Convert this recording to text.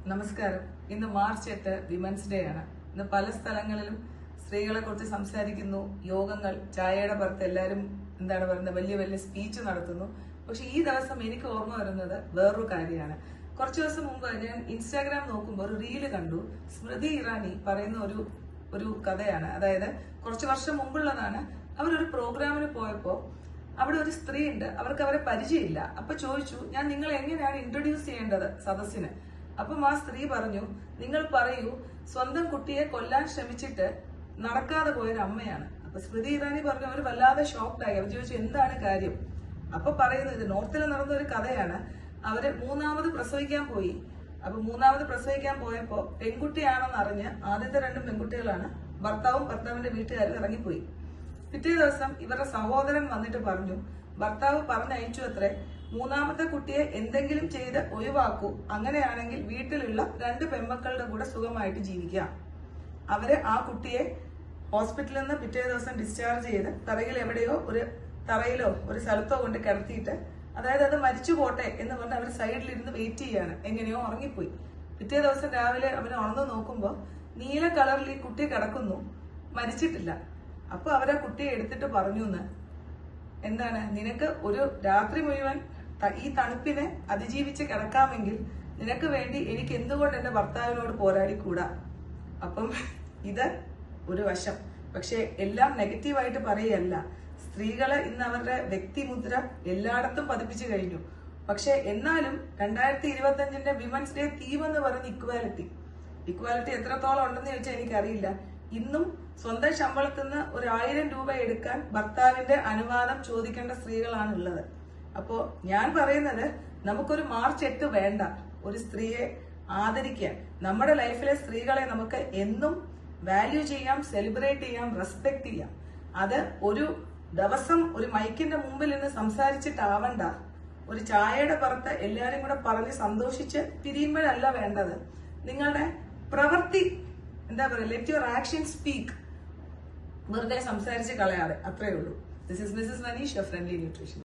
നമസ്കാരം. ഇന്ന് March 8 women's day ആണ്. ഇന്ന് പല സ്ഥലങ്ങളിലും സ്ത്രീകളെ കുറിച്ച് സംസാരിക്കുന്നു, യോഗങ്ങൾ, ചായയുടെ പുറത്ത് എല്ലാവരും എന്താണ് പറയുന്നത്, വലിയ വലിയ സ്പീച്ച് നടത്തുന്നു. പക്ഷെ ഈ ദിവസം എനിക്ക് ഓർമ്മ വരുന്നത് വേറൊരു കാര്യമാണ്. കുറച്ചു ദിവസം മുമ്പ് ഞാൻ ഇൻസ്റ്റാഗ്രാം നോക്കുമ്പോൾ ഒരു റീല് കണ്ടു. സ്മൃതി ഇറാനി പറയുന്ന ഒരു കഥയാണ്. അതായത് കുറച്ചു വർഷം മുമ്പുള്ളതാണ്. അവരൊരു പ്രോഗ്രാമിന് പോയപ്പോ അവിടെ ഒരു സ്ത്രീ ഉണ്ട്, അവർക്ക് അവരെ പരിചയമില്ല. അപ്പൊ ചോദിച്ചു, ഞാൻ നിങ്ങളെ എങ്ങനെയാണ് ഇൻട്രൊഡ്യൂസ് ചെയ്യേണ്ടത് സദസ്സിന്? അപ്പം ആ സ്ത്രീ പറഞ്ഞു, നിങ്ങൾ പറയൂ, സ്വന്തം കുട്ടിയെ കൊല്ലാൻ ശ്രമിച്ചിട്ട് നടക്കാതെ പോയൊരു അമ്മയാണ്. അപ്പൊ സ്മൃതി ഇറാനി പറഞ്ഞു, അവർ വല്ലാതെ ഷോക്ക്ഡായി. അവർ ചോദിച്ചു, എന്താണ് കാര്യം? അപ്പൊ പറയുന്നത്, നോർത്തിൽ നടന്ന ഒരു കഥയാണ്. അവര് മൂന്നാമത് പ്രസവിക്കാൻ പോയി. അപ്പൊ മൂന്നാമത് പ്രസവിക്കാൻ പോയപ്പോ പെൺകുട്ടിയാണെന്ന് അറിഞ്ഞ് ആദ്യത്തെ 2 പെൺകുട്ടികളാണ്. ഭർത്താവും ഭർത്താവിന്റെ വീട്ടുകാരും ഇറങ്ങിപ്പോയി. പിറ്റേ ദിവസം ഇവരുടെ സഹോദരൻ വന്നിട്ട് പറഞ്ഞു, ഭർത്താവ് പറഞ്ഞയച്ചു അത്രേ, മൂന്നാമത്തെ കുട്ടിയെ എന്തെങ്കിലും ചെയ്ത് ഒഴിവാക്കൂ, അങ്ങനെയാണെങ്കിൽ വീട്ടിലുള്ള 2 പെൺമക്കളുടെ കൂടെ സുഖമായിട്ട് ജീവിക്കാം. അവര് ആ കുട്ടിയെ ഹോസ്പിറ്റലിൽ നിന്ന് പിറ്റേ ദിവസം ഡിസ്ചാർജ് ചെയ്ത് തറയിലോ ഒരു സ്ഥലത്തോ കൊണ്ട് കിടത്തിയിട്ട്, അതായത് അത് മരിച്ചു പോട്ടെ എന്ന് പറഞ്ഞ് അവർ സൈഡിലിരുന്ന് വെയിറ്റ് ചെയ്യാണ്. എങ്ങനെയോ ഉറങ്ങിപ്പോയി. പിറ്റേ ദിവസം രാവിലെ അവന് ഉണർന്നു നോക്കുമ്പോൾ നീല കളറിൽ ഈ കുട്ടി കിടക്കുന്നു, മരിച്ചിട്ടില്ല. അപ്പൊ അവരാ കുട്ടിയെ എടുത്തിട്ട് പറഞ്ഞു, എന്താണ്, നിനക്ക് ഒരു രാത്രി മുഴുവൻ ഈ തണുപ്പിനെ അതിജീവിച്ച് കിടക്കാമെങ്കിൽ നിനക്ക് വേണ്ടി എനിക്ക് എന്തുകൊണ്ട് എന്റെ ഭർത്താവിനോട് പോരാടിക്കൂടാ? അപ്പം ഇത് ഒരു വശം. പക്ഷെ എല്ലാം നെഗറ്റീവായിട്ട് പറയുകയല്ല. സ്ത്രീകളെ ഇന്ന് അവരുടെ വ്യക്തിമുദ്ര എല്ലായിടത്തും പതിപ്പിച്ചു കഴിഞ്ഞു. പക്ഷെ എന്നാലും 2025 വിമൻസ് ഡേ തീം എന്ന് പറയുന്ന ഇക്വാലിറ്റി എത്രത്തോളം ഉണ്ടെന്ന് ചോദിച്ചാൽ എനിക്കറിയില്ല. ഇന്നും സ്വന്തം ശമ്പളത്തിൽ നിന്ന് 1000 രൂപ എടുക്കാൻ ഭർത്താവിന്റെ അനുവാദം ചോദിക്കേണ്ട സ്ത്രീകളാണ് ഉള്ളത്. അപ്പോ ഞാൻ പറയുന്നത്, നമുക്കൊരു മാർച്ച് 8 വേണ്ട. ഒരു സ്ത്രീയെ ആദരിക്കാൻ, നമ്മുടെ ലൈഫിലെ സ്ത്രീകളെ നമുക്ക് എന്നും വാല്യൂ ചെയ്യാം, സെലിബ്രേറ്റ് ചെയ്യാം, റെസ്പെക്ട് ചെയ്യാം. അത് ഒരു ദിവസം ഒരു മൈക്കിന്റെ മുമ്പിൽ നിന്ന് സംസാരിച്ചിട്ടാവണ്ട. ഒരു ചായയുടെ പുറത്ത് എല്ലാരും കൂടെ പറഞ്ഞ് സന്തോഷിച്ച് പിരിയുമ്പോഴല്ല വേണ്ടത്. നിങ്ങളുടെ പ്രവൃത്തി, എന്താ പറയുക, ലെറ്റ് യുവർ ആക്ഷൻ സ്പീക്ക്. വെറുതെ സംസാരിച്ച് കളയാതെ, അത്രേ ഉള്ളൂ. This is Mrs Manish, friendly nutrition.